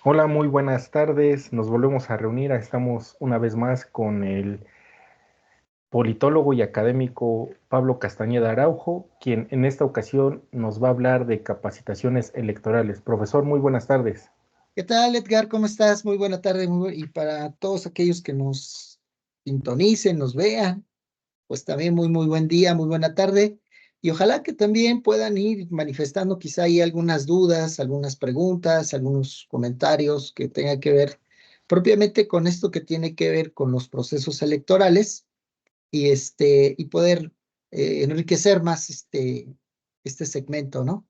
Hola, muy buenas tardes. Nos volvemos a reunir. Estamos una vez más con el politólogo y académico Pablo Castañeda Araujo, quien en esta ocasión nos va a hablar de capacitaciones electorales. Profesor, muy buenas tardes. ¿Qué tal, Edgar? ¿Cómo estás? Muy buena tarde. Y para todos aquellos que nos sintonicen, nos vean, pues también muy buen día, muy buena tarde. Y ojalá que también puedan ir manifestando quizá ahí algunas dudas, algunas preguntas, algunos comentarios que tengan que ver propiamente con esto que tiene que ver con los procesos electorales y poder enriquecer más este segmento, ¿no?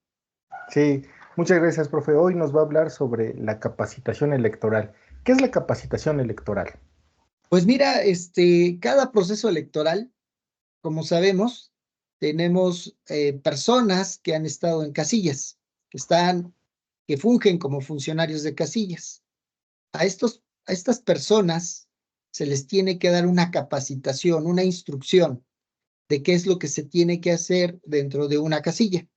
Sí, muchas gracias, profe. Hoy nos va a hablar sobre la capacitación electoral. ¿Qué es la capacitación electoral? Pues mira, cada proceso electoral, como sabemos, tenemos personas que han estado en casillas, que fungen como funcionarios de casillas. A estas personas se les tiene que dar una capacitación, una instrucción de qué es lo que se tiene que hacer dentro de una casilla.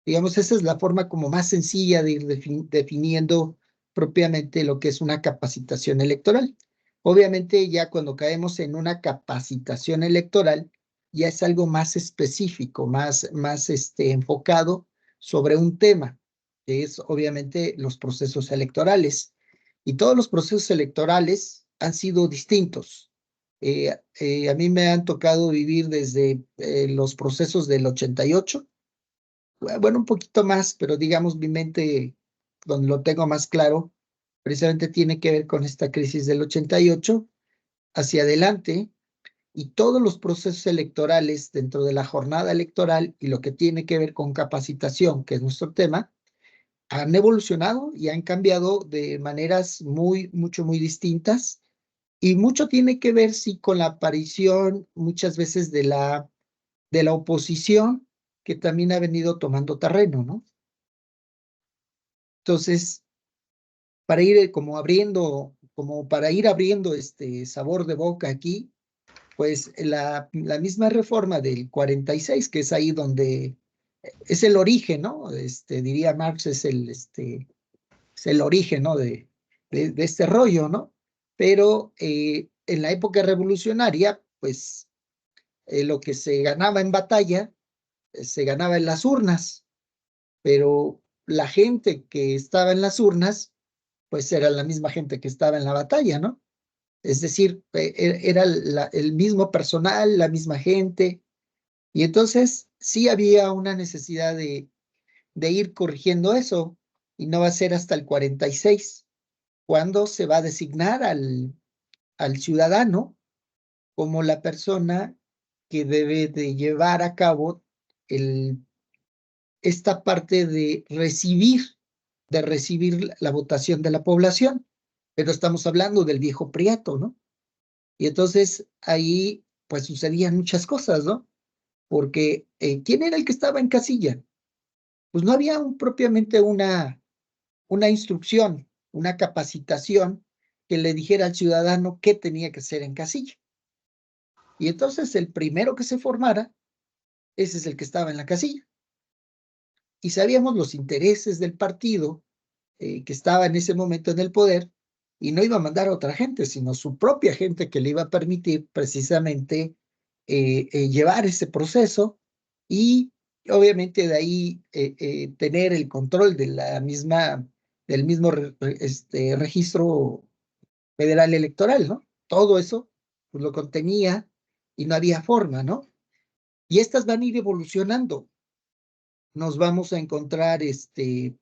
Digamos, esa es la forma como más sencilla de ir definiendo propiamente lo que es una capacitación electoral. Obviamente, ya cuando caemos en una capacitación electoral, ya es algo más específico, más enfocado sobre un tema, que es obviamente los procesos electorales. Y todos los procesos electorales han sido distintos. A mí me han tocado vivir desde los procesos del 88, bueno, un poquito más, pero digamos mi mente, donde lo tengo más claro, precisamente tiene que ver con esta crisis del 88 hacia adelante, y todos los procesos electorales dentro de la jornada electoral y lo que tiene que ver con capacitación, que es nuestro tema, han evolucionado y han cambiado de maneras muy distintas, y mucho tiene que ver, sí, con la aparición muchas veces de la oposición, que también ha venido tomando terreno, ¿no? Entonces, para ir como abriendo, como para ir abriendo este sabor de boca aquí, pues la misma reforma del 46, que es ahí donde es el origen, ¿no? Diría Marx, es el origen, ¿no? De este rollo, ¿no? Pero en la época revolucionaria, pues lo que se ganaba en batalla, se ganaba en las urnas, pero la gente que estaba en las urnas pues era la misma gente que estaba en la batalla, ¿no? Es decir, era el mismo personal, la misma gente, y entonces sí había una necesidad de ir corrigiendo eso, y no va a ser hasta el 46, cuando se va a designar al ciudadano como la persona que debe de llevar a cabo el, esta parte de recibir la votación de la población. Pero estamos hablando del viejo Prieto, ¿no? Y entonces ahí pues sucedían muchas cosas, ¿no? Porque ¿quién era el que estaba en casilla? Pues no había propiamente una instrucción, una capacitación que le dijera al ciudadano qué tenía que hacer en casilla. Y entonces el primero que se formara, ese es el que estaba en la casilla. Y sabíamos los intereses del partido que estaba en ese momento en el poder, y no iba a mandar a otra gente, sino su propia gente, que le iba a permitir precisamente llevar ese proceso, y obviamente de ahí tener el control de del mismo registro federal electoral, ¿no? Todo eso pues, lo contenía, y no había forma, ¿no? Y estas van a ir evolucionando. Nos vamos a encontrar en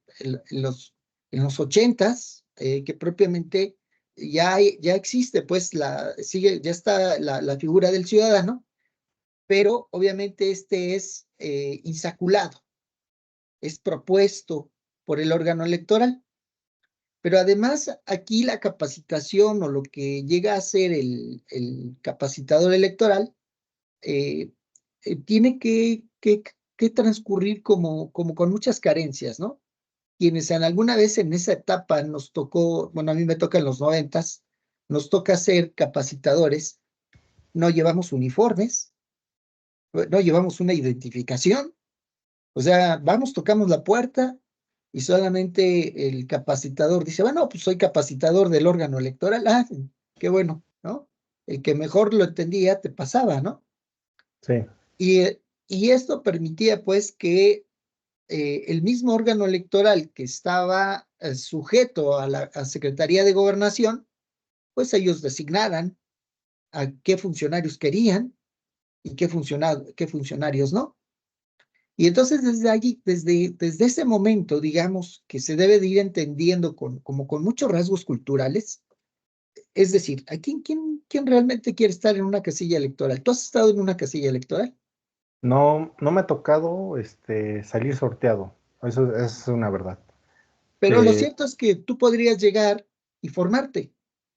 los 80s, que propiamente ya existe, pues ya está la figura del ciudadano, pero obviamente este es insaculado, es propuesto por el órgano electoral. Pero además aquí la capacitación, o lo que llega a ser el capacitador electoral, eh, tiene que transcurrir como con muchas carencias, ¿no? Quienes en alguna vez en esa etapa nos tocó, bueno, a mí me toca en los 90s, nos toca ser capacitadores, no llevamos uniformes, no llevamos una identificación, o sea, vamos, tocamos la puerta, y solamente el capacitador dice, bueno, pues soy capacitador del órgano electoral, ah, qué bueno, ¿no? El que mejor lo entendía te pasaba, ¿no? Sí. Y esto permitía pues que el mismo órgano electoral que estaba sujeto a la Secretaría de Gobernación, pues ellos designaran a qué funcionarios querían y qué funcionarios no. Y entonces desde allí, desde ese momento, digamos, que se debe de ir entendiendo como con muchos rasgos culturales, es decir, ¿a quién realmente quiere estar en una casilla electoral? ¿Tú has estado en una casilla electoral? No, no me ha tocado salir sorteado. Eso es una verdad. Pero lo Eh, cierto es que tú podrías llegar y formarte.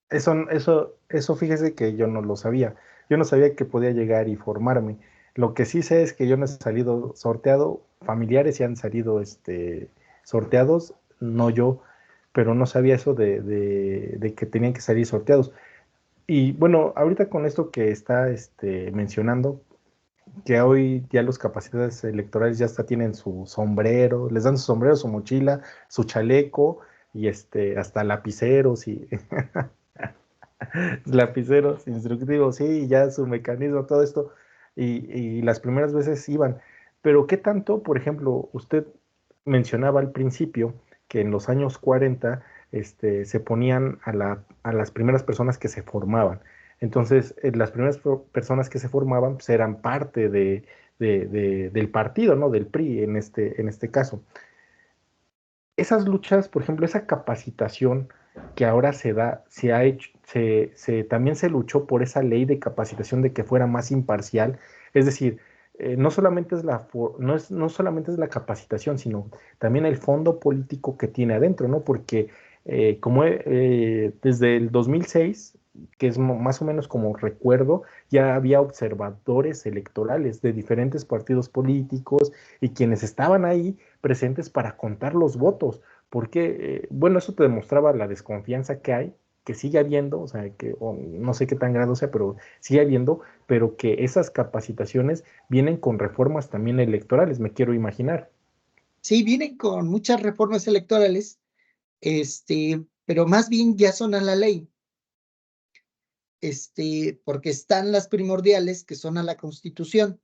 eso, fíjese que yo no lo sabía. Yo no sabía que podía llegar y formarme. Lo que sí sé es que yo no he salido sorteado, familiares sí han salido sorteados, no yo, pero no sabía eso de que tenían que salir sorteados. Y bueno, ahorita con esto que está mencionando, que hoy ya los capacitadores electorales ya hasta tienen su sombrero, les dan su sombrero, su mochila, su chaleco y hasta lapiceros y lapiceros instructivos, sí, ya su mecanismo, todo esto, y las primeras veces iban. Pero ¿qué tanto, por ejemplo, usted mencionaba al principio que en los años 40 se ponían a las primeras personas que se formaban? Entonces, las primeras personas que se formaban pues, eran parte del partido, ¿no? Del PRI en este caso. Esas luchas, por ejemplo, esa capacitación que ahora se da, se ha hecho, también se luchó por esa ley de capacitación de que fuera más imparcial. Es decir, no solamente es no solamente es la capacitación, sino también el fondo político que tiene adentro, ¿no? Porque desde el 2006, que es más o menos como recuerdo, ya había observadores electorales de diferentes partidos políticos y quienes estaban ahí presentes para contar los votos, porque, bueno, eso te demostraba la desconfianza que hay, que sigue habiendo, o sea, no sé qué tan grado sea, pero sigue habiendo, pero que esas capacitaciones vienen con reformas también electorales, me quiero imaginar. Sí, vienen con muchas reformas electorales, pero más bien ya son a la ley, porque están las primordiales que son a la Constitución.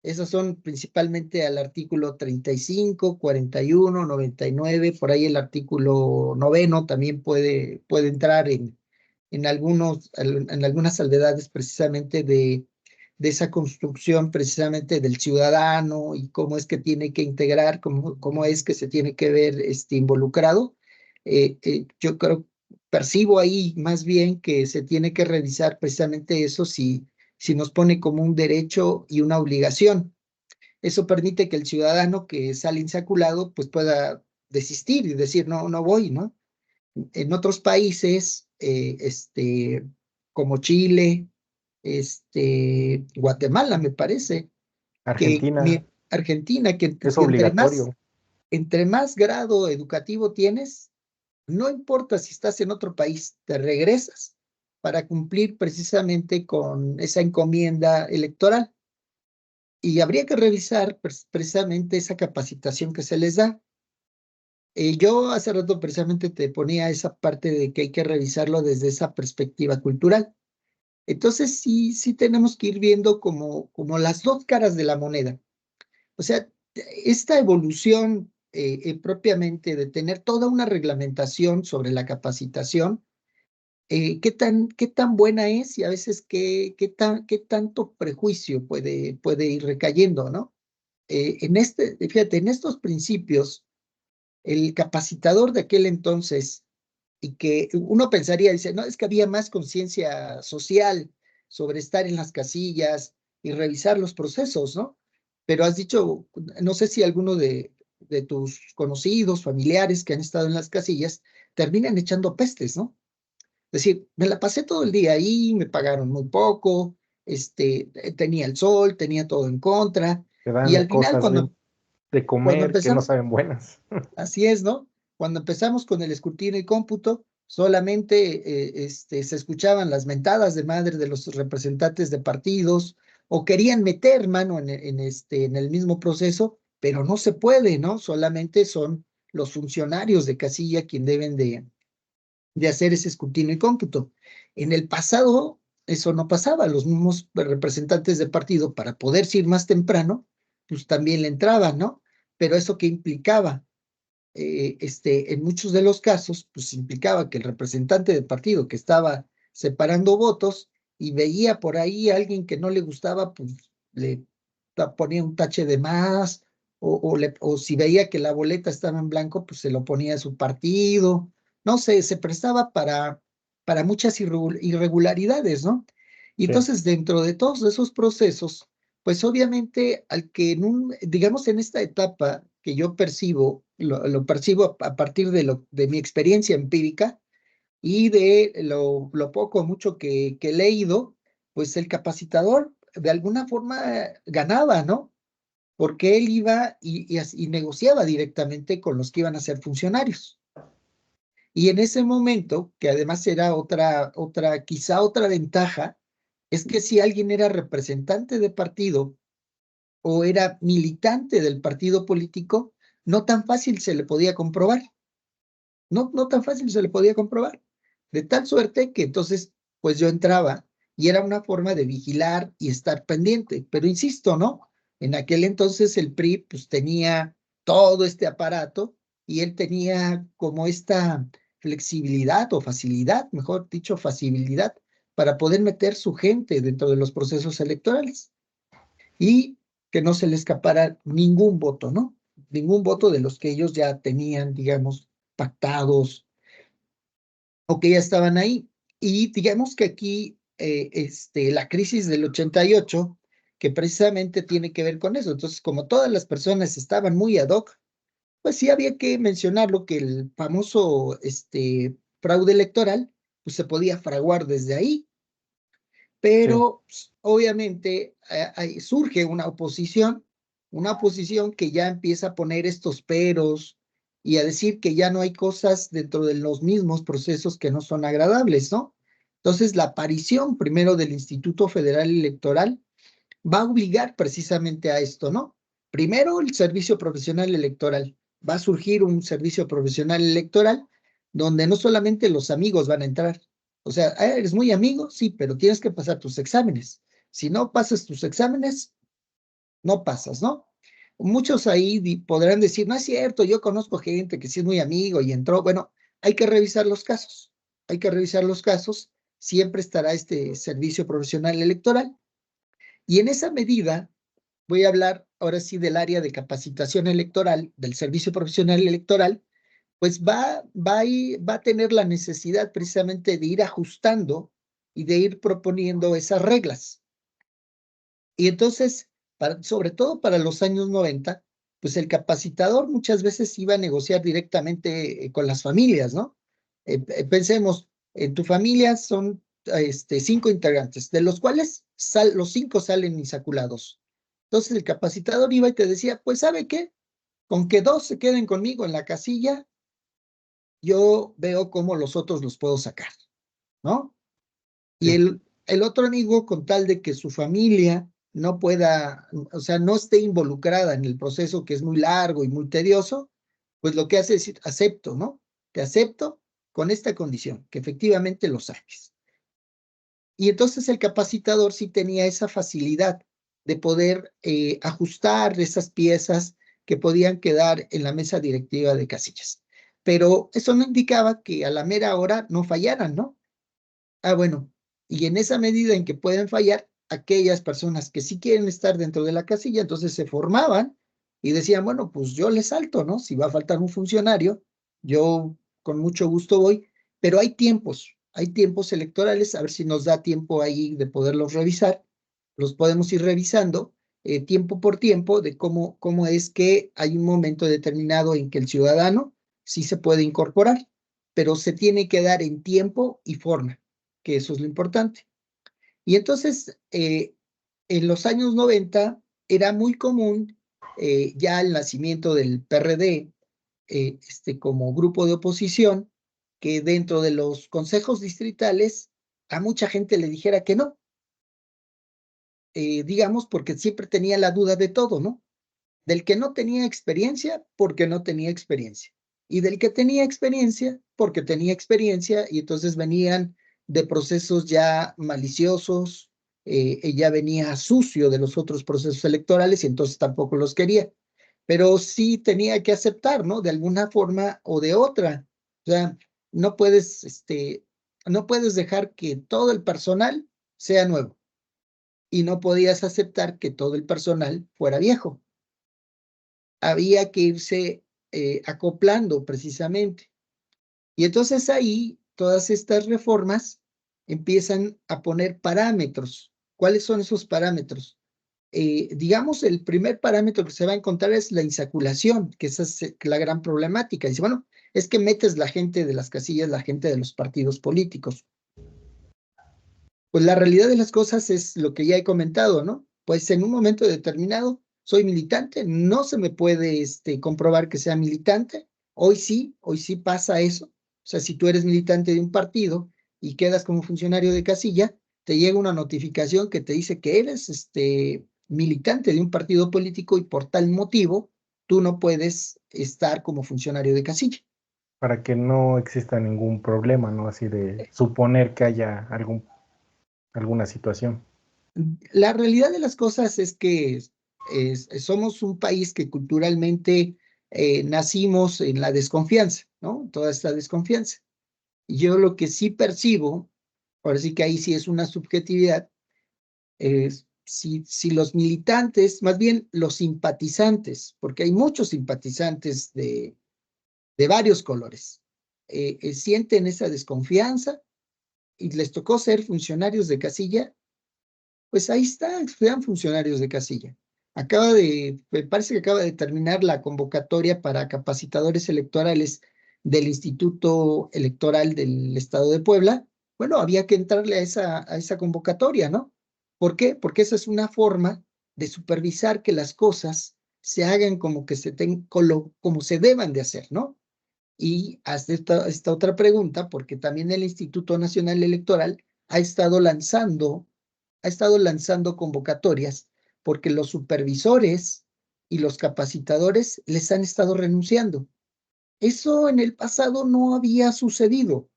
Esas son principalmente al artículo 35, 41, 99, por ahí el artículo noveno también puede entrar en algunas salvedades precisamente de esa construcción precisamente del ciudadano y cómo es que tiene que integrar, cómo es que se tiene que ver involucrado. Yo creo, percibo ahí más bien que se tiene que revisar precisamente eso si nos pone como un derecho y una obligación. Eso permite que el ciudadano que sale insaculado pues pueda desistir y decir, no, no voy, ¿no? En otros países, como Chile, Guatemala, me parece, Argentina Argentina, es que obligatorio. entre más grado educativo tienes, no importa si estás en otro país, te regresas para cumplir precisamente con esa encomienda electoral. Y habría que revisar precisamente esa capacitación que se les da. Yo hace rato precisamente te ponía esa parte de que hay que revisarlo desde esa perspectiva cultural. Entonces sí tenemos que ir viendo como las dos caras de la moneda. O sea, esta evolución propiamente de tener toda una reglamentación sobre la capacitación, qué tan buena es y a veces qué tanto prejuicio puede ir recayendo, ¿no? Fíjate, en estos principios, el capacitador de aquel entonces, y que uno pensaría, dice, no, es que había más conciencia social sobre estar en las casillas y revisar los procesos, ¿no? Pero has dicho, no sé si alguno de tus conocidos, familiares que han estado en las casillas, terminan echando pestes, ¿no? Es decir, me la pasé todo el día ahí, me pagaron muy poco, tenía el sol, tenía todo en contra, Te y dan al final, cosas de cuando comer que no empezamos, saben buenas. así es, ¿no? Cuando empezamos con el escrutinio y cómputo, solamente se escuchaban las mentadas de madre de los representantes de partidos o querían meter mano en el mismo proceso, pero no se puede, ¿no? Solamente son los funcionarios de casilla quien deben de hacer ese escrutinio y cómputo. En el pasado eso no pasaba, los mismos representantes de partido para poder ir más temprano, pues también le entraban, ¿no? Pero eso qué implicaba, en muchos de los casos, pues implicaba que el representante del partido que estaba separando votos y veía por ahí a alguien que no le gustaba, pues le ponía un tache de más, o si veía que la boleta estaba en blanco, pues se lo ponía a su partido. No sé, se prestaba para muchas irregularidades, ¿no? Y Sí, entonces, dentro de todos esos procesos, pues obviamente al que digamos en esta etapa que yo percibo, lo percibo a partir de mi experiencia empírica y de lo poco o mucho que he leído, pues el capacitador de alguna forma ganaba, ¿no? Porque él iba y negociaba directamente con los que iban a ser funcionarios. Y en ese momento, que además era quizá otra ventaja, es que si alguien era representante de partido o era militante del partido político, no tan fácil se le podía comprobar. No tan fácil se le podía comprobar. De tal suerte que entonces, pues yo entraba y era una forma de vigilar y estar pendiente. Pero insisto, ¿no? En aquel entonces el PRI pues tenía todo este aparato y él tenía como esta flexibilidad o facilidad, mejor dicho, facilidad para poder meter su gente dentro de los procesos electorales y que no se le escapara ningún voto, ¿no? Ningún voto de los que ellos ya tenían, digamos, pactados o que ya estaban ahí. Y digamos que aquí la crisis del 88, que precisamente tiene que ver con eso. Entonces, como todas las personas estaban muy ad hoc, pues sí había que mencionarlo que el famoso fraude electoral, pues se podía fraguar desde ahí, sí, pero pues, obviamente surge una oposición que ya empieza a poner estos peros y a decir que ya no hay cosas dentro de los mismos procesos que no son agradables, ¿no? Entonces, la aparición primero del Instituto Federal Electoral va a obligar precisamente a esto, ¿no? Primero, el servicio profesional electoral. Va a surgir un servicio profesional electoral donde no solamente los amigos van a entrar. O sea, eres muy amigo, sí, pero tienes que pasar tus exámenes. Si no pasas tus exámenes, no pasas, ¿no? Muchos ahí podrán decir, no es cierto, yo conozco gente que sí es muy amigo y entró. Bueno, hay que revisar los casos. Hay que revisar los casos. Siempre estará este servicio profesional electoral. Y en esa medida, voy a hablar ahora sí del área de capacitación electoral, del servicio profesional electoral, pues va a tener la necesidad precisamente de ir ajustando y de ir proponiendo esas reglas. Y entonces, sobre todo para los años 90, pues el capacitador muchas veces iba a negociar directamente con las familias, ¿no? Pensemos, en tu familia son 5 integrantes, de los cuales los 5 salen insaculados. Entonces el capacitador iba y te decía, pues ¿sabe qué? Con que 2 se queden conmigo en la casilla, yo veo cómo los otros los puedo sacar, ¿no? Y sí. el otro amigo, con tal de que su familia no pueda, o sea, no esté involucrada en el proceso que es muy largo y muy tedioso, pues lo que hace es decir, acepto, ¿no? Te acepto con esta condición, que efectivamente lo saques. Y entonces el capacitador sí tenía esa facilidad de poder ajustar esas piezas que podían quedar en la mesa directiva de casillas. Pero eso no indicaba que a la mera hora no fallaran, ¿no? Ah, bueno, y en esa medida en que pueden fallar, aquellas personas que sí quieren estar dentro de la casilla, entonces se formaban y decían, bueno, pues yo les salto, ¿no? Si va a faltar un funcionario, yo con mucho gusto voy, pero hay tiempos electorales, a ver si nos da tiempo ahí de poderlos revisar, los podemos ir revisando tiempo por tiempo de cómo es que hay un momento determinado en que el ciudadano sí se puede incorporar, pero se tiene que dar en tiempo y forma, que eso es lo importante. Y entonces, en los años 90 era muy común ya el nacimiento del PRD como grupo de oposición, que dentro de los consejos distritales a mucha gente le dijera que no, digamos, porque siempre tenía la duda de todo, ¿no? Del que no tenía experiencia, porque no tenía experiencia. y del que tenía experiencia, porque tenía experiencia, y entonces venían de procesos ya maliciosos, ya venía sucio de los otros procesos electorales y entonces tampoco los quería. Pero sí tenía que aceptar, ¿no? De alguna forma o de otra. O sea, no puedes, no puedes dejar que todo el personal sea nuevo y no podías aceptar que todo el personal fuera viejo. Había que irse acoplando precisamente. Y entonces ahí todas estas reformas empiezan a poner parámetros. ¿Cuáles son esos parámetros? Digamos, el primer parámetro que se va a encontrar es la insaculación, que esa es la gran problemática. Dice, bueno, es que metes la gente de las casillas, la gente de los partidos políticos. Pues la realidad de las cosas es lo que ya he comentado, ¿no? Pues en un momento determinado soy militante, no se me puede comprobar que sea militante. Hoy sí pasa eso. O sea, si tú eres militante de un partido y quedas como funcionario de casilla, te llega una notificación que te dice que eres militante de un partido político y por tal motivo tú no puedes estar como funcionario de casilla. Para que no exista ningún problema, ¿no? Así de suponer que haya alguna situación. La realidad de las cosas es que somos un país que culturalmente nacimos en la desconfianza, ¿no? Toda esta desconfianza. Y yo lo que sí percibo, ahora sí que ahí sí es una subjetividad, es si los militantes, más bien los simpatizantes, porque hay muchos simpatizantes de varios colores, sienten esa desconfianza y les tocó ser funcionarios de casilla, pues ahí está, sean funcionarios de casilla. Me parece que acaba de terminar la convocatoria para capacitadores electorales del Instituto Electoral del Estado de Puebla. Bueno, había que entrarle a esa convocatoria, ¿no? ¿Por qué? Porque esa es una forma de supervisar que las cosas se hagan como que como se deban de hacer, ¿no? Y haz esta otra pregunta, porque también el Instituto Nacional Electoral ha estado lanzando convocatorias, porque los supervisores y los capacitadores les han estado renunciando. Eso en el pasado no había sucedido.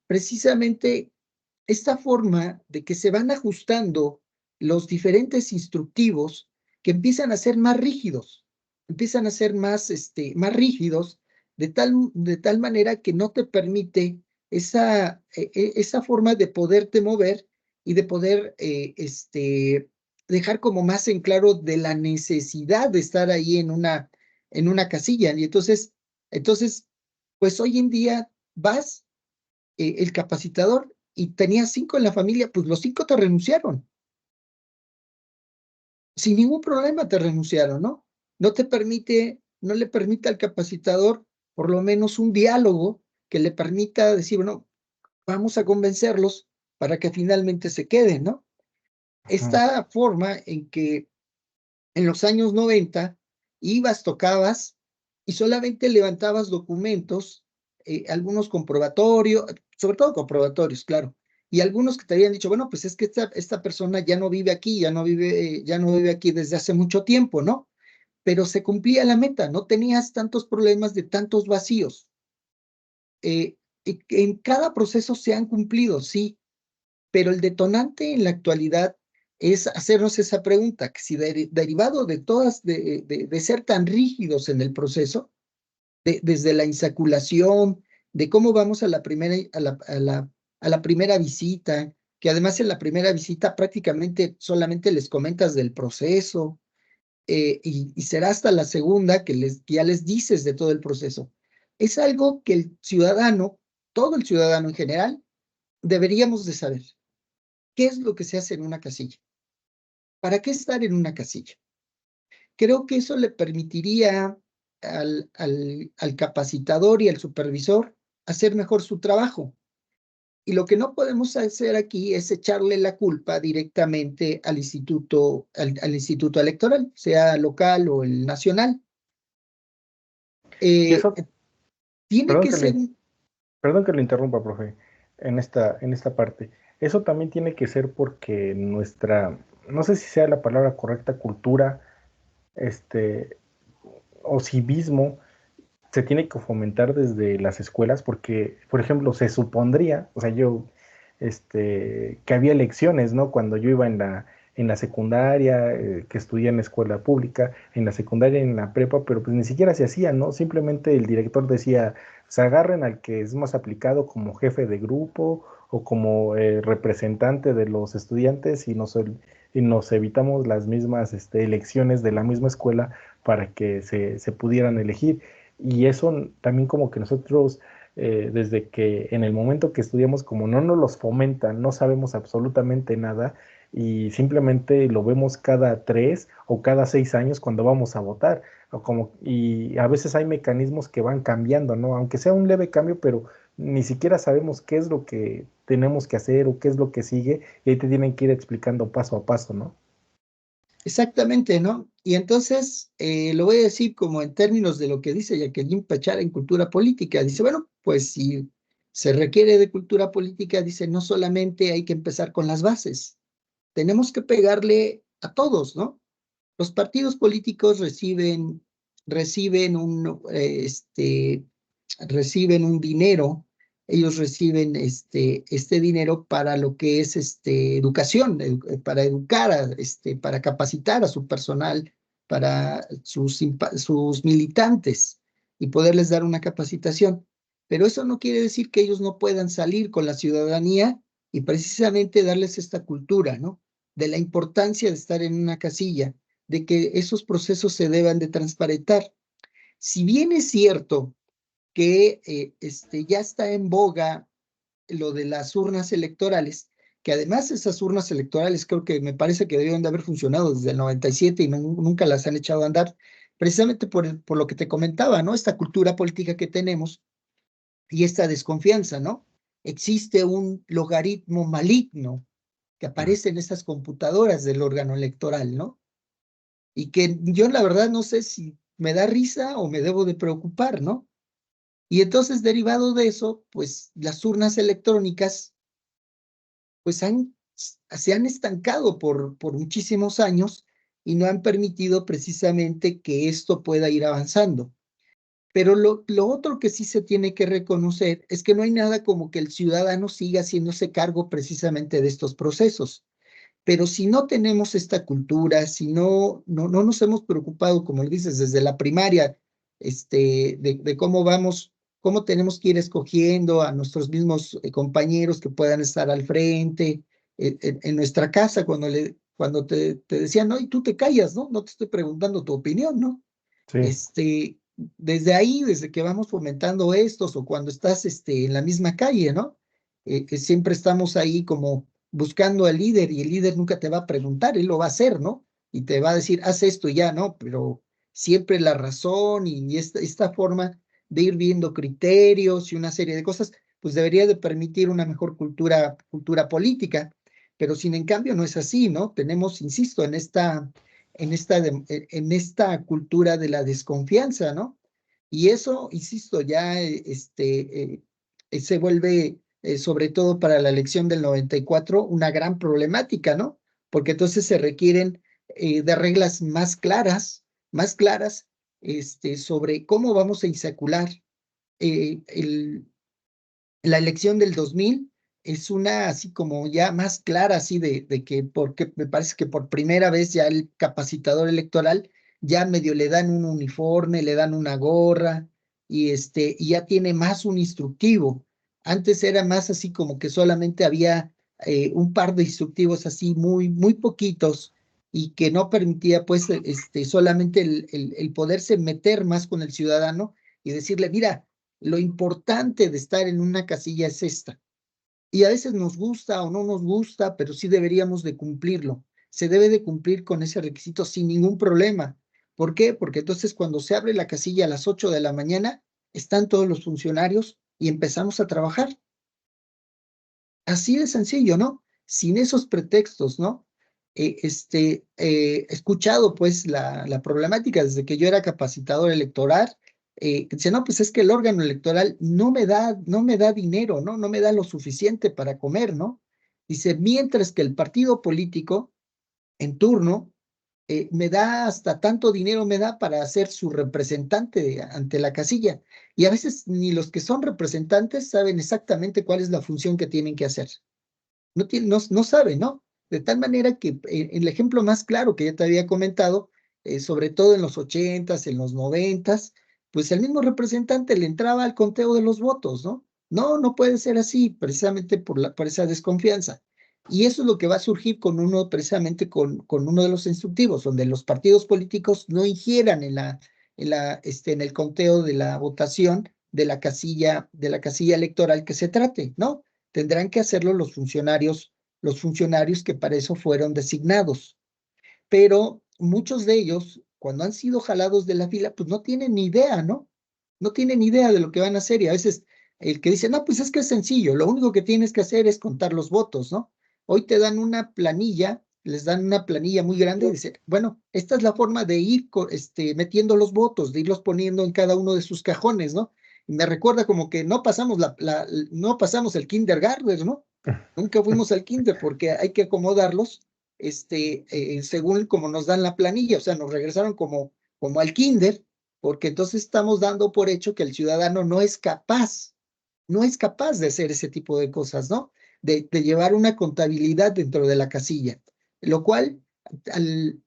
Precisamente esta forma de que se van ajustando los diferentes instructivos que empiezan a ser más rígidos, empiezan a ser más rígidos, de tal manera que no te permite esa forma de poderte mover y de poder dejar como más en claro de la necesidad de estar ahí en una casilla. Y entonces, pues hoy en día vas el capacitador y tenías 5 en la familia, pues los 5 te renunciaron. Sin ningún problema te renunciaron, ¿no? No le permite al capacitador por lo menos un diálogo que le permita decir, bueno, vamos a convencerlos para que finalmente se queden, ¿no? Esta forma en que en los años 90 ibas, tocabas y solamente levantabas documentos, algunos comprobatorios, sobre todo comprobatorios, claro, y algunos que te habían dicho, bueno, pues es que esta persona ya no vive aquí, ya no vive aquí desde hace mucho tiempo, ¿no? Pero se cumplía la meta, no tenías tantos problemas de tantos vacíos. En cada proceso se han cumplido, sí, pero el detonante en la actualidad es hacernos esa pregunta, que si derivado de todas, de ser tan rígidos en el proceso, desde la insaculación, de cómo vamos a la primera visita, que además en la primera visita prácticamente solamente les comentas del proceso, y será hasta la segunda que ya les dices de todo el proceso. Es algo que el ciudadano, todo el ciudadano en general, deberíamos de saber. ¿Qué es lo que se hace en una casilla? ¿Para qué estar en una casilla? Creo que eso le permitiría al capacitador y al supervisor hacer mejor su trabajo. Y lo que no podemos hacer aquí es echarle la culpa directamente al instituto electoral, sea local o el nacional. Y Eh, eso, tiene perdón que que ser, perdón que lo interrumpa, profe, en esta parte. Eso también tiene que ser porque nuestra, no sé si sea la palabra correcta, cultura, este, o civismo, se tiene que fomentar desde las escuelas porque, por ejemplo, se supondría, o sea, que había elecciones, ¿no? Cuando yo iba en la secundaria, que estudié en la escuela pública, en la secundaria y en la prepa, pero pues ni siquiera se hacía, ¿no? Simplemente el director decía, se agarren al que es más aplicado como jefe de grupo o como representante de los estudiantes y nos evitamos las mismas elecciones de la misma escuela para que se pudieran elegir. Y eso también como que nosotros, desde que en el momento que estudiamos, como no nos los fomentan, no sabemos absolutamente nada y simplemente lo vemos cada 3 o cada 6 años cuando vamos a votar. Y a veces hay mecanismos que van cambiando, ¿no? Aunque sea un leve cambio, pero ni siquiera sabemos qué es lo que tenemos que hacer o qué es lo que sigue y ahí te tienen que ir explicando paso a paso, ¿no? Exactamente, ¿no? Y entonces lo voy a decir como en términos de lo que dice Jacqueline Pachara en cultura política. Dice, bueno, pues si se requiere de cultura política, dice, no solamente hay que empezar con las bases, tenemos que pegarle a todos, ¿no? Los partidos políticos reciben reciben un dinero, ellos reciben este dinero para lo que es educación, para educar, para capacitar a su personal, para sus militantes y poderles dar una capacitación. Pero eso no quiere decir que ellos no puedan salir con la ciudadanía y precisamente darles esta cultura, ¿no? De la importancia de estar en una casilla, de que esos procesos se deban de transparentar. Si bien es cierto que ya está en boga lo de las urnas electorales, que además esas urnas electorales creo que me parece que debieron de haber funcionado desde el 97 y nunca las han echado a andar, precisamente por lo que te comentaba, ¿no? Esta cultura política que tenemos y esta desconfianza, ¿no? Existe un logaritmo maligno que Mm. aparece en estas computadoras del órgano electoral, ¿no? Y que yo la verdad no sé si me da risa o me debo de preocupar, ¿no? Y entonces, derivado de eso, pues las urnas electrónicas, pues se han estancado por muchísimos años y no han permitido precisamente que esto pueda ir avanzando. Pero lo otro que sí se tiene que reconocer es que no hay nada como que el ciudadano siga haciéndose cargo precisamente de estos procesos. Pero si no tenemos esta cultura, si no nos hemos preocupado, como dices, desde la primaria, de cómo vamos, cómo tenemos que ir escogiendo a nuestros mismos compañeros que puedan estar al frente, en nuestra casa, cuando te decían, no, y tú te callas, ¿no? No te estoy preguntando tu opinión, ¿no? Sí, Desde ahí, desde que vamos fomentando estos o cuando estás en la misma calle, ¿no? Que siempre estamos ahí como buscando al líder y el líder nunca te va a preguntar, él lo va a hacer, ¿no? Y te va a decir, haz esto y ya, ¿no? Pero siempre la razón y esta forma de ir viendo criterios y una serie de cosas, pues debería de permitir una mejor cultura política, pero sin en cambio no es así, ¿no? Tenemos, insisto, en esta cultura de la desconfianza, ¿no? Y eso, insisto, ya se vuelve, sobre todo para la elección del 94, una gran problemática, ¿no? Porque entonces se requieren de reglas más claras, sobre cómo vamos a insacular el, la elección del 2000 es una así como ya más clara, así de que, porque me parece que por primera vez ya el capacitador electoral ya medio le dan un uniforme, le dan una gorra y ya tiene más un instructivo. Antes era más así como que solamente había un par de instructivos así muy poquitos y que no permitía pues solamente el poderse meter más con el ciudadano y decirle, mira, lo importante de estar en una casilla es esta. Y a veces nos gusta o no nos gusta, pero sí deberíamos de cumplirlo. Se debe de cumplir con ese requisito sin ningún problema. ¿Por qué? Porque entonces cuando se abre la casilla a las 8 de la mañana, están todos los funcionarios y empezamos a trabajar. Así de sencillo, ¿no? Sin esos pretextos, ¿no? He escuchado pues la problemática desde que yo era capacitador electoral. Dice, no, pues es que el órgano electoral no me da dinero, ¿no? No me da lo suficiente para comer, ¿no? Dice, mientras que el partido político en turno me da hasta tanto dinero me da para ser su representante ante la casilla. Y a veces ni los que son representantes saben exactamente cuál es la función que tienen que hacer. No saben, ¿no? De tal manera que el ejemplo más claro que ya te había comentado, sobre todo en los 80s, en los 90s, pues el mismo representante le entraba al conteo de los votos, ¿no? No, no puede ser así, precisamente por esa desconfianza. Y eso es lo que va a surgir precisamente con uno de los instructivos, donde los partidos políticos no ingieran en el conteo de la votación de la casilla electoral que se trate, ¿no? Tendrán que hacerlo los funcionarios que para eso fueron designados. Pero muchos de ellos, cuando han sido jalados de la fila, pues no tienen ni idea, ¿no? No tienen ni idea de lo que van a hacer y a veces el que dice, no, pues es que es sencillo, lo único que tienes que hacer es contar los votos, ¿no? Hoy te dan una planilla, les dan una planilla muy grande y dicen, bueno, esta es la forma de ir metiendo los votos, de irlos poniendo en cada uno de sus cajones, ¿no? Y me recuerda como que no pasamos el kindergarten, ¿no? Nunca fuimos al kinder porque hay que acomodarlos según como nos dan la planilla, o sea, nos regresaron como al kinder, porque entonces estamos dando por hecho que el ciudadano no es capaz de hacer ese tipo de cosas, ¿no? De llevar una contabilidad dentro de la casilla, lo cual al,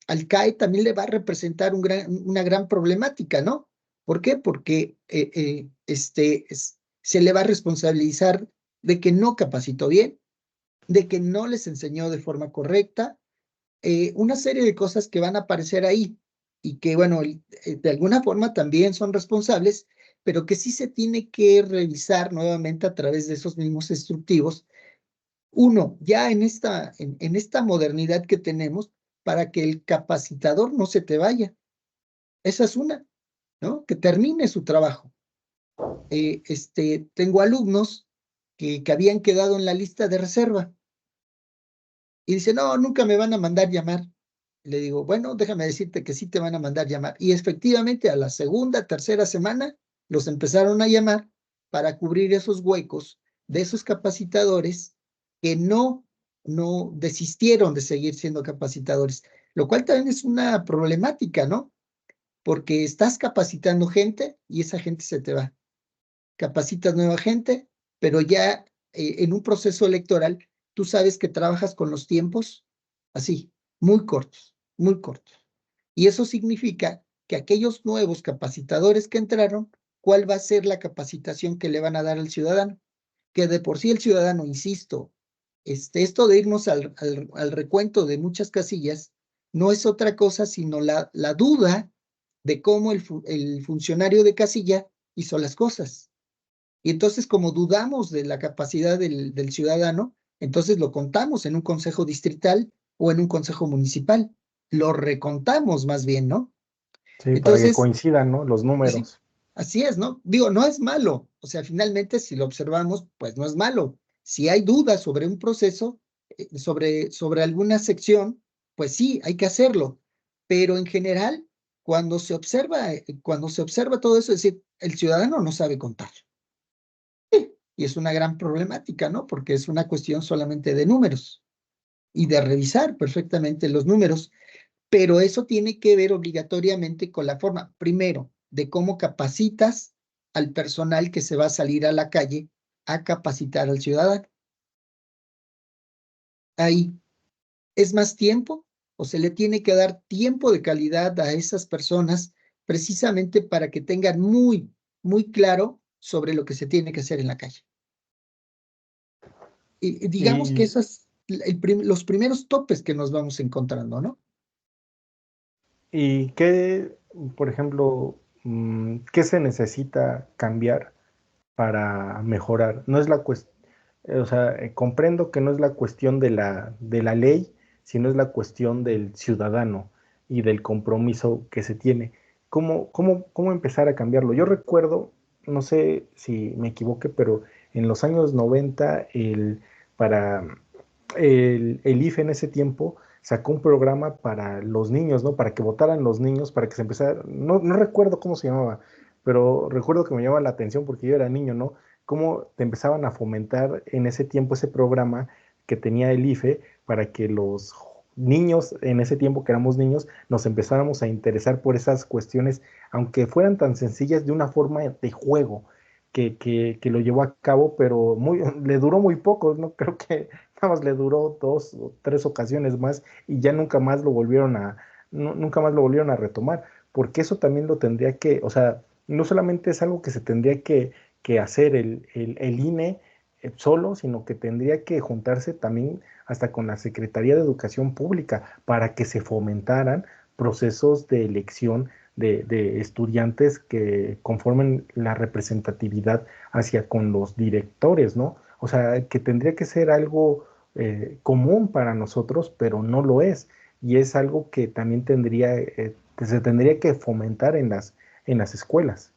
al CAE también le va a representar una gran problemática, ¿no? ¿Por qué? Porque se le va a responsabilizar de que no capacitó bien, de que no les enseñó de forma correcta, una serie de cosas que van a aparecer ahí y que, bueno, de alguna forma también son responsables, pero que sí se tiene que revisar nuevamente a través de esos mismos instructivos. Uno, ya en esta modernidad que tenemos, para que el capacitador no se te vaya. Esa es una, ¿no? Que termine su trabajo. Tengo alumnos que habían quedado en la lista de reserva y dice, no, nunca me van a mandar llamar. Le digo, bueno, déjame decirte que sí te van a mandar llamar. Y efectivamente, a la segunda, tercera semana, los empezaron a llamar para cubrir esos huecos de esos capacitadores que no desistieron de seguir siendo capacitadores, lo cual también es una problemática, ¿no? Porque estás capacitando gente y esa gente se te va. Capacitas nueva gente, pero ya en un proceso electoral, tú sabes que trabajas con los tiempos así, muy cortos, muy cortos. Y eso significa que aquellos nuevos capacitadores que entraron, ¿cuál va a ser la capacitación que le van a dar al ciudadano? Que de por sí el ciudadano, insisto, esto de irnos al recuento de muchas casillas, no es otra cosa sino la duda de cómo el funcionario de casilla hizo las cosas. Y entonces, como dudamos de la capacidad del ciudadano, entonces lo contamos en un consejo distrital o en un consejo municipal. Lo recontamos más bien, ¿no? Sí, para que Entonces, coincidan, ¿no? Los así, números. así es, ¿no? Digo, no es malo. O sea, finalmente, si lo observamos, pues no es malo. Si hay dudas sobre un proceso, sobre alguna sección, pues sí, hay que hacerlo. Pero en general, cuando se observa todo eso, es decir, el ciudadano no sabe contar. Y es una gran problemática, ¿no? Porque es una cuestión solamente de números y de revisar perfectamente los números, pero eso tiene que ver obligatoriamente con la forma, primero, de cómo capacitas al personal que se va a salir a la calle a capacitar al ciudadano. Ahí, ¿es más tiempo o se le tiene que dar tiempo de calidad a esas personas precisamente para que tengan muy claro sobre lo que se tiene que hacer en la calle? Y digamos que Y, esos los primeros topes que nos vamos encontrando, ¿no? y qué, por ejemplo, qué se necesita cambiar para mejorar. No es la cuestión, o sea, comprendo que no es la cuestión de la ley, sino es la cuestión del ciudadano y del compromiso que se tiene. ¿Cómo empezar a cambiarlo? Yo recuerdo, no sé si me equivoqué, pero en los años 90, para el IFE en ese tiempo sacó un programa para los niños, ¿no? Para que votaran los niños, para que se empezara, no recuerdo cómo se llamaba, pero recuerdo que me llamaba la atención porque yo era niño, ¿no? Cómo te empezaban a fomentar en ese tiempo ese programa que tenía el IFE para que niños, en ese tiempo que éramos niños, nos empezáramos a interesar por esas cuestiones, aunque fueran tan sencillas, de una forma de juego que lo llevó a cabo, pero le duró muy poco, ¿no? Creo que nada más le duró 2 o 3 ocasiones más y ya nunca más lo volvieron nunca más lo volvieron a retomar, porque eso también lo tendría que, o sea, no solamente es algo que se tendría que hacer el INE solo, sino que tendría que juntarse también hasta con la Secretaría de Educación Pública para que se fomentaran procesos de elección de estudiantes que conformen la representatividad hacia con los directores, ¿no? O sea, que tendría que ser algo común para nosotros, pero no lo es. Y es algo que también que se tendría que fomentar en las escuelas.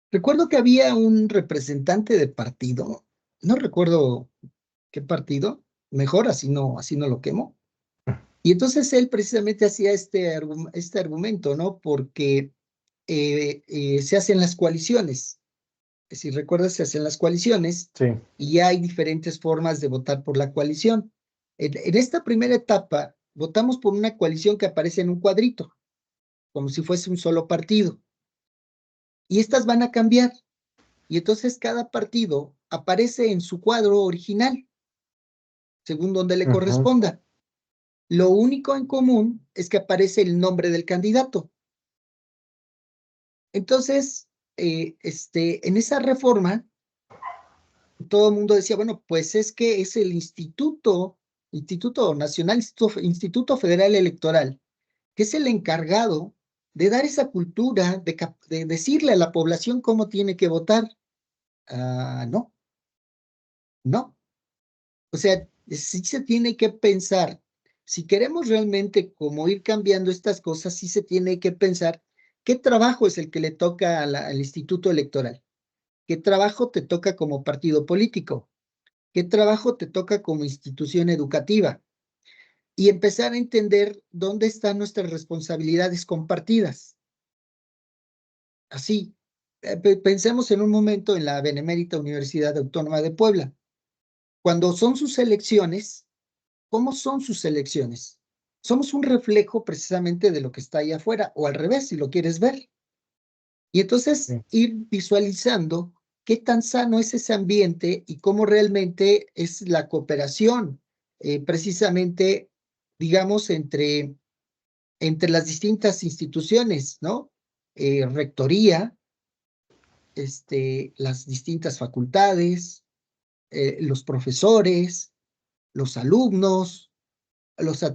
Recuerdo que había un representante de partido, no recuerdo qué partido, mejor así no lo quemo. Y entonces él precisamente hacía este argumento, ¿no? Porque se hacen las coaliciones. Si recuerdas, se hacen las coaliciones Sí. y hay diferentes formas de votar por la coalición. En esta primera etapa, votamos por una coalición que aparece en un cuadrito, como si fuese un solo partido. Y estas van a cambiar. Y entonces cada partido aparece en su cuadro original, según donde le Ujú. corresponda. Lo único en común es que aparece el nombre del candidato. Entonces, en esa reforma, todo el mundo decía, bueno, pues es que es el Instituto Nacional, Instituto Federal Electoral, que es el encargado de dar esa cultura, de decirle a la población cómo tiene que votar. No, no. O sea, sí se tiene que pensar, si queremos realmente como ir cambiando estas cosas, sí se tiene que pensar qué trabajo es el que le toca al Instituto Electoral, qué trabajo te toca como partido político, qué trabajo te toca como institución educativa y empezar a entender dónde están nuestras responsabilidades compartidas. Así, pensemos en un momento en la Benemérita Universidad Autónoma de Puebla. Cuando son sus elecciones, ¿cómo son sus elecciones? Somos un reflejo precisamente de lo que está ahí afuera, o al revés, si lo quieres ver. Y entonces Sí. ir visualizando qué tan sano es ese ambiente y cómo realmente es la cooperación, precisamente, digamos, entre las distintas instituciones, ¿no? Rectoría, las distintas facultades, los profesores, los alumnos,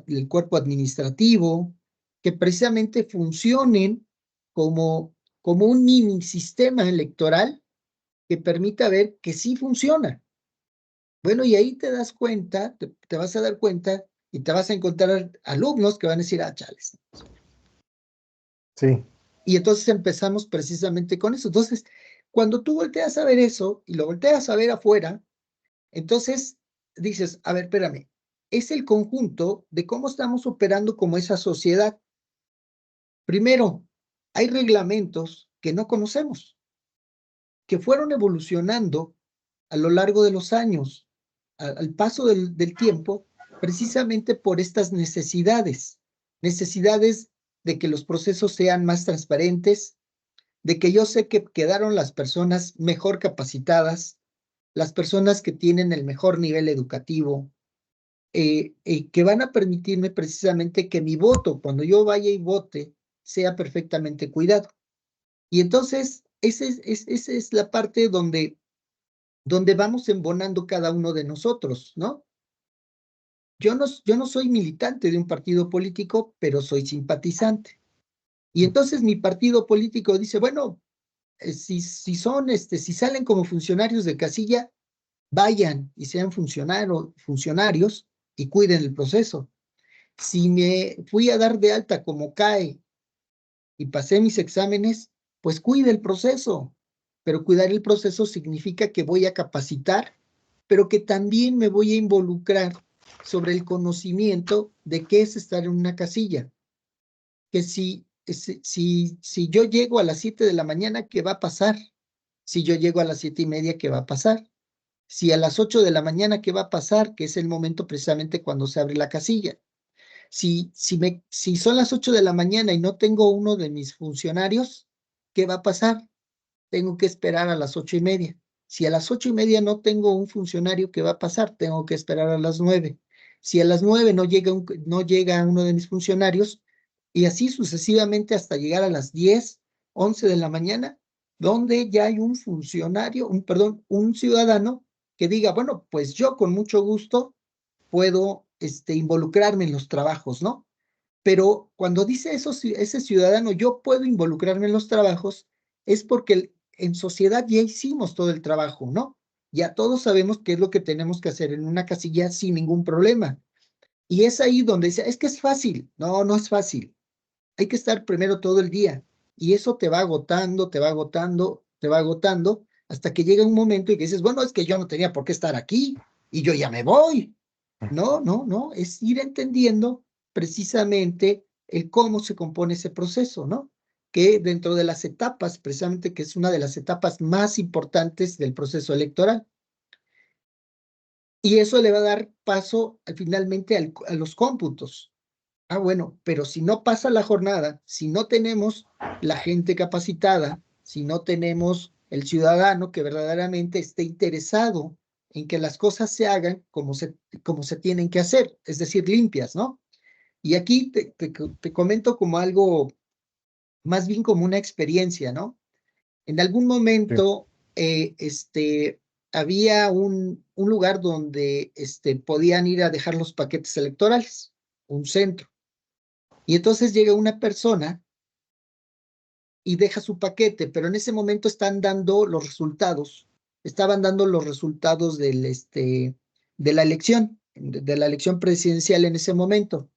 el cuerpo administrativo, que precisamente funcionen como un mini sistema electoral que permita ver que sí funciona. Bueno, y ahí te das cuenta, te vas a dar cuenta y te vas a encontrar alumnos que van a decir, chales. Sí. Y entonces empezamos precisamente con eso. Entonces, cuando tú volteas a ver eso y lo volteas a ver afuera, entonces dices, a ver, espérame, es el conjunto de cómo estamos operando como esa sociedad. Primero, hay reglamentos que no conocemos, que fueron evolucionando a lo largo de los años, al paso del tiempo, precisamente por estas necesidades de que los procesos sean más transparentes, de que yo sé que quedaron las personas mejor capacitadas, las personas que tienen el mejor nivel educativo, que van a permitirme precisamente que mi voto, cuando yo vaya y vote, sea perfectamente cuidado. Y entonces, esa es la parte donde vamos embonando cada uno de nosotros, ¿no? Yo no soy militante de un partido político, pero soy simpatizante. Y entonces mi partido político dice, bueno, si salen como funcionarios de casilla, vayan y sean funcionarios y cuiden el proceso. Si me fui a dar de alta como CAE y pasé mis exámenes, pues cuide el proceso. Pero cuidar el proceso significa que voy a capacitar, pero que también me voy a involucrar sobre el conocimiento de qué es estar en una casilla. Que si yo llego a las 7 de la mañana, ¿qué va a pasar? Si yo llego a las 7:30, ¿qué va a pasar? Si a las 8 de la mañana, ¿qué va a pasar? Que es el momento precisamente cuando se abre la casilla. Si son las 8 de la mañana y no tengo uno de mis funcionarios, ¿qué va a pasar? Tengo que esperar a las 8:30. Si a las 8:30 no tengo un funcionario, ¿qué va a pasar? Tengo que esperar a las 9. Si a las 9 no llega uno de mis funcionarios, y así sucesivamente hasta llegar a las 10, 11 de la mañana, donde ya hay un funcionario, perdón, un ciudadano que diga, bueno, pues yo con mucho gusto puedo involucrarme en los trabajos, ¿no? Pero cuando dice eso, ese ciudadano, yo puedo involucrarme en los trabajos, es porque en sociedad ya hicimos todo el trabajo, ¿no? Ya todos sabemos qué es lo que tenemos que hacer en una casilla sin ningún problema. Y es ahí donde dice, es que es fácil. No, no es fácil. Hay que estar primero todo el día. Y eso te va agotando, te va agotando, te va agotando, hasta que llega un momento y que dices, bueno, es que yo no tenía por qué estar aquí y yo ya me voy. No, no, no, es ir entendiendo precisamente el cómo se compone ese proceso, ¿no? Que dentro de las etapas, precisamente que es una de las etapas más importantes del proceso electoral. Y eso le va a dar paso finalmente a los cómputos. Ah, bueno, pero si no pasa la jornada, si no tenemos la gente capacitada, si no tenemos el ciudadano que verdaderamente esté interesado en que las cosas se hagan como se tienen que hacer, es decir, limpias, ¿no? Y aquí te comento como algo, más bien como una experiencia, ¿no? En algún Sí, momento, había un lugar donde podían ir a dejar los paquetes electorales, un centro. Y entonces llega una persona y deja su paquete, pero en ese momento están dando los resultados, estaban dando los resultados de la elección, de la elección presidencial en ese momento.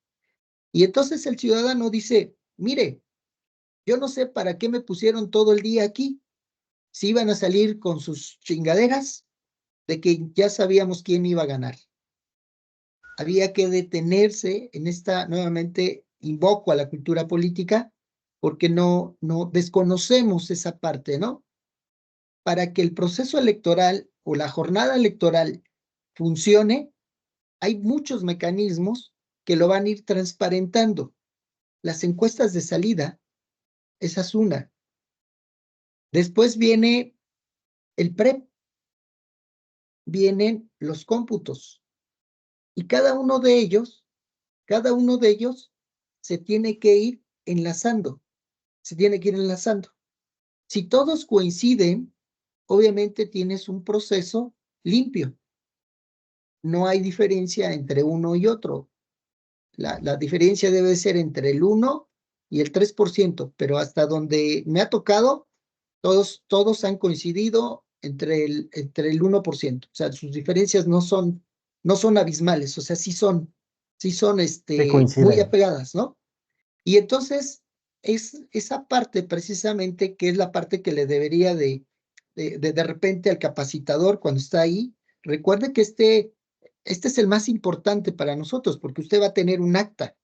Y entonces el ciudadano dice, mire, yo no sé para qué me pusieron todo el día aquí, si iban a salir con sus chingaderas de que ya sabíamos quién iba a ganar. Había que detenerse en esta, nuevamente invoco a la cultura política, porque no desconocemos esa parte, ¿no? Para que el proceso electoral o la jornada electoral funcione, hay muchos mecanismos que lo van a ir transparentando. Las encuestas de salida, esa es una. Después viene el PREP, vienen los cómputos, y cada uno de ellos se tiene que ir enlazando, se tiene que ir enlazando. Si todos coinciden, obviamente tienes un proceso limpio. No hay diferencia entre uno y otro. La diferencia debe ser entre el 1 y el 3%, pero hasta donde me ha tocado, todos han coincidido entre el 1%. O sea, sus diferencias no son abismales, o sea, sí son sí muy coinciden. apegadas, ¿no? Y entonces es esa parte precisamente que es la parte que le debería de repente al capacitador cuando está ahí. Recuerde que este es el más importante para nosotros porque usted va a tener un acta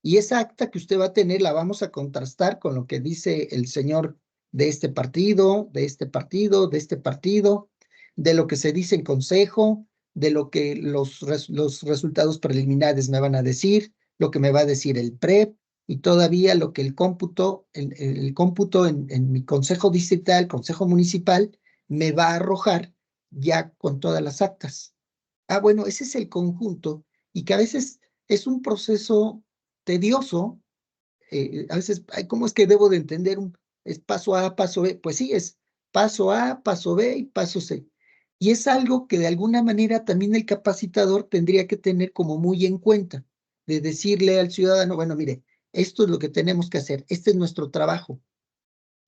y esa acta que usted va a tener la vamos a contrastar con lo que dice el señor de este partido, de este partido, de este partido, de lo que se dice en consejo, de lo que los resultados preliminares me van a decir, lo que me va a decir el PREP y todavía lo que el cómputo en mi consejo distrital, consejo municipal, me va a arrojar ya con todas las actas. Ah, bueno, ese es el conjunto y que a veces es un proceso tedioso. A veces, ay, ¿cómo es que debo de entender es paso A, paso B? Pues sí, es paso A, paso B y paso C. Y es algo que de alguna manera también el capacitador tendría que tener como muy en cuenta, de decirle al ciudadano, bueno, mire, esto es lo que tenemos que hacer, este es nuestro trabajo.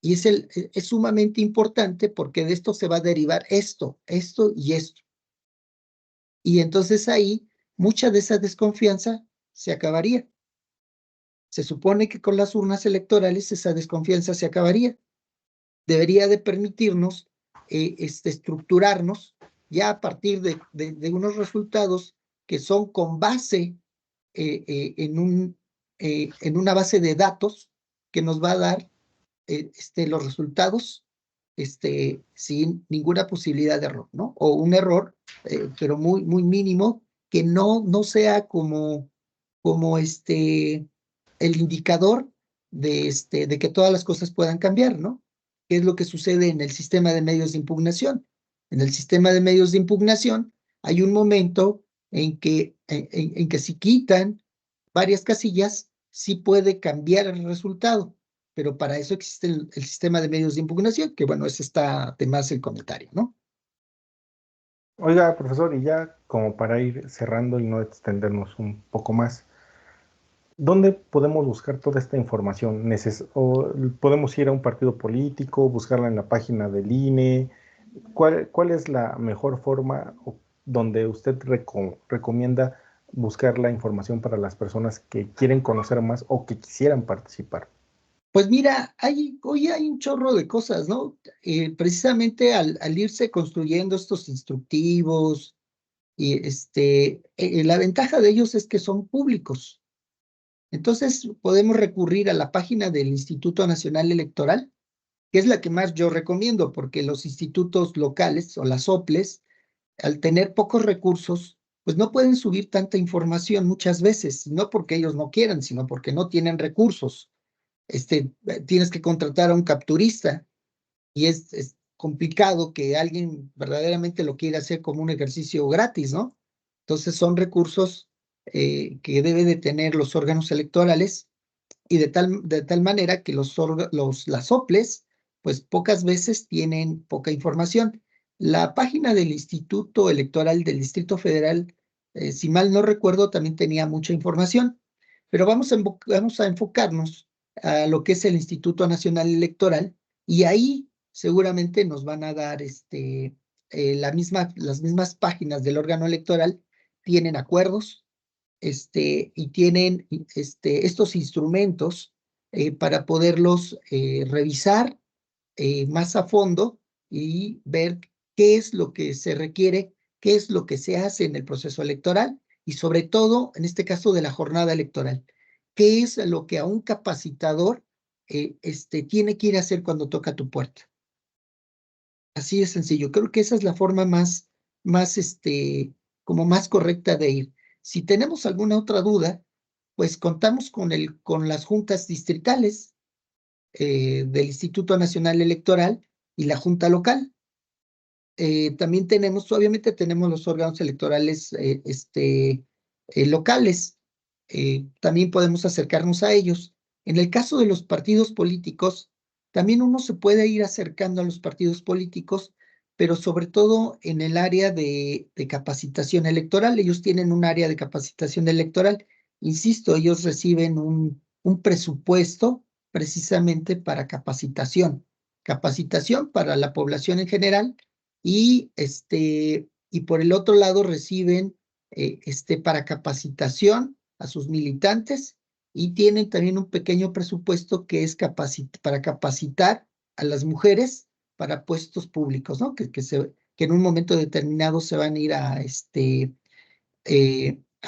Y es sumamente importante porque de esto se va a derivar esto y esto. Y entonces ahí mucha de esa desconfianza se acabaría. Se supone que con las urnas electorales esa desconfianza se acabaría. Debería de permitirnos estructurarnos ya a partir de unos resultados que son con base en una base de datos que nos va a dar los resultados sin ninguna posibilidad de error, ¿no? O un error, pero muy, muy mínimo, que no sea como como el indicador de que todas las cosas puedan cambiar, ¿no? ¿Qué es lo que sucede en el sistema de medios de impugnación? En el sistema de medios de impugnación hay un momento en que si quitan varias casillas, sí puede cambiar el resultado, pero para eso existe el sistema de medios de impugnación, que bueno, ese está de más el comentario, ¿no? Oiga, profesor, y ya como para ir cerrando y no extendernos un poco más, ¿dónde podemos buscar toda esta información? ¿O podemos ir a un partido político, buscarla en la página del INE? ¿Cuál es la mejor forma donde usted recomienda buscar la información para las personas que quieren conocer más o que quisieran participar? Pues mira, hoy hay un chorro de cosas, ¿no? Precisamente al irse construyendo estos instructivos, y la ventaja de ellos es que son públicos. Entonces podemos recurrir a la página del Instituto Nacional Electoral, que es la que más yo recomiendo, porque los institutos locales o las OPLES, al tener pocos recursos, pues no pueden subir tanta información muchas veces, no porque ellos no quieran, sino porque no tienen recursos. Tienes que contratar a un capturista y es complicado que alguien verdaderamente lo quiera hacer como un ejercicio gratis, ¿no? Entonces son recursos que deben de tener los órganos electorales y de tal manera que las OPLES, pues pocas veces tienen poca información. La página del Instituto Electoral del Distrito Federal, si mal no recuerdo, también tenía mucha información, pero vamos a enfocarnos a lo que es el Instituto Nacional Electoral y ahí seguramente nos van a dar las mismas páginas del órgano electoral, tienen acuerdos y tienen estos instrumentos para poderlos revisar más a fondo y ver qué es lo que se requiere, qué es lo que se hace en el proceso electoral y sobre todo, en este caso, de la jornada electoral. ¿Qué es lo que a un capacitador tiene que ir a hacer cuando toca tu puerta? Así de sencillo. Creo que esa es la forma más, como más correcta de ir. Si tenemos alguna otra duda, pues contamos con las juntas distritales del Instituto Nacional Electoral y la junta local. También obviamente tenemos los órganos electorales locales. También podemos acercarnos a ellos. En el caso de los partidos políticos, también uno se puede ir acercando a los partidos políticos, pero sobre todo en el área de capacitación electoral. Ellos tienen un área de capacitación electoral. Insisto, ellos reciben un presupuesto precisamente para capacitación. Capacitación para la población en general y por el otro lado reciben para capacitación a sus militantes y tienen también un pequeño presupuesto que es para capacitar a las mujeres para puestos públicos, ¿no? Que en un momento determinado se van a ir a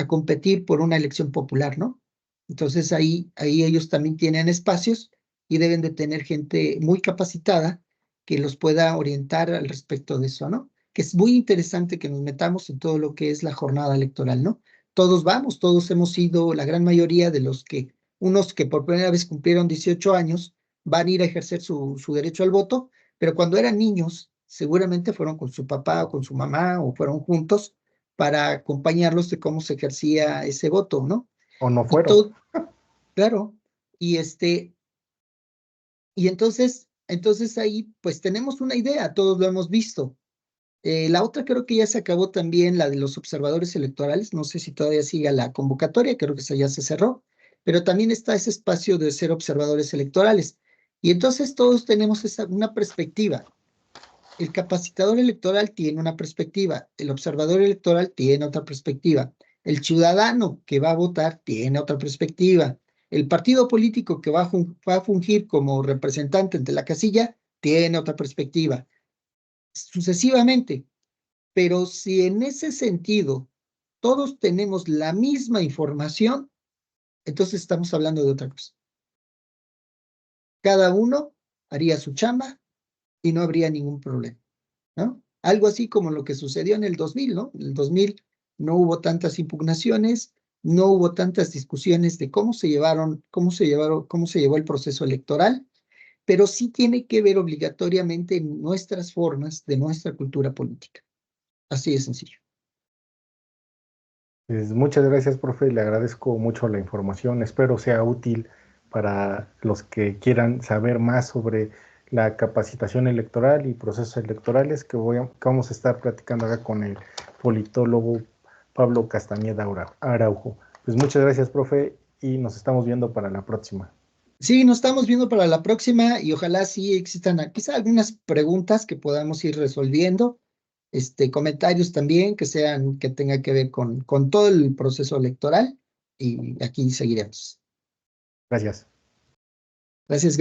competir por una elección popular, ¿no? Entonces ahí ellos también tienen espacios y deben de tener gente muy capacitada que los pueda orientar al respecto de eso, ¿no? Que es muy interesante que nos metamos en todo lo que es la jornada electoral, ¿no? Todos hemos ido, la gran mayoría de unos que por primera vez cumplieron 18 años, van a ir a ejercer su derecho al voto, pero cuando eran niños, seguramente fueron con su papá o con su mamá o fueron juntos para acompañarlos de cómo se ejercía ese voto, ¿no? ¿O no Y fueron? todo, claro, y entonces ahí pues tenemos una idea, todos lo hemos visto. La otra creo que ya se acabó también, la de los observadores electorales, no sé si todavía siga la convocatoria, creo que esa ya se cerró, pero también está ese espacio de ser observadores electorales. Y entonces todos tenemos una perspectiva. El capacitador electoral tiene una perspectiva, el observador electoral tiene otra perspectiva, el ciudadano que va a votar tiene otra perspectiva, el partido político que va a fungir como representante ante la casilla tiene otra perspectiva, sucesivamente. Pero si en ese sentido todos tenemos la misma información, entonces estamos hablando de otra cosa. Cada uno haría su chamba y no habría ningún problema, ¿no? Algo así como lo que sucedió en el 2000, ¿no? En el 2000 no hubo tantas impugnaciones, no hubo tantas discusiones de cómo se llevó el proceso electoral, pero sí tiene que ver obligatoriamente en nuestras formas de nuestra cultura política. Así de sencillo. Pues muchas gracias, profe. Le agradezco mucho la información. Espero sea útil para los que quieran saber más sobre la capacitación electoral y procesos electorales que vamos a estar platicando acá con el politólogo Pablo Castañeda Araujo. Pues muchas gracias, profe, y nos estamos viendo para la próxima. Sí, nos estamos viendo para la próxima y ojalá sí existan quizá algunas preguntas que podamos ir resolviendo, comentarios también que tengan que ver con todo el proceso electoral y aquí seguiremos. Gracias. Gracias, gracias.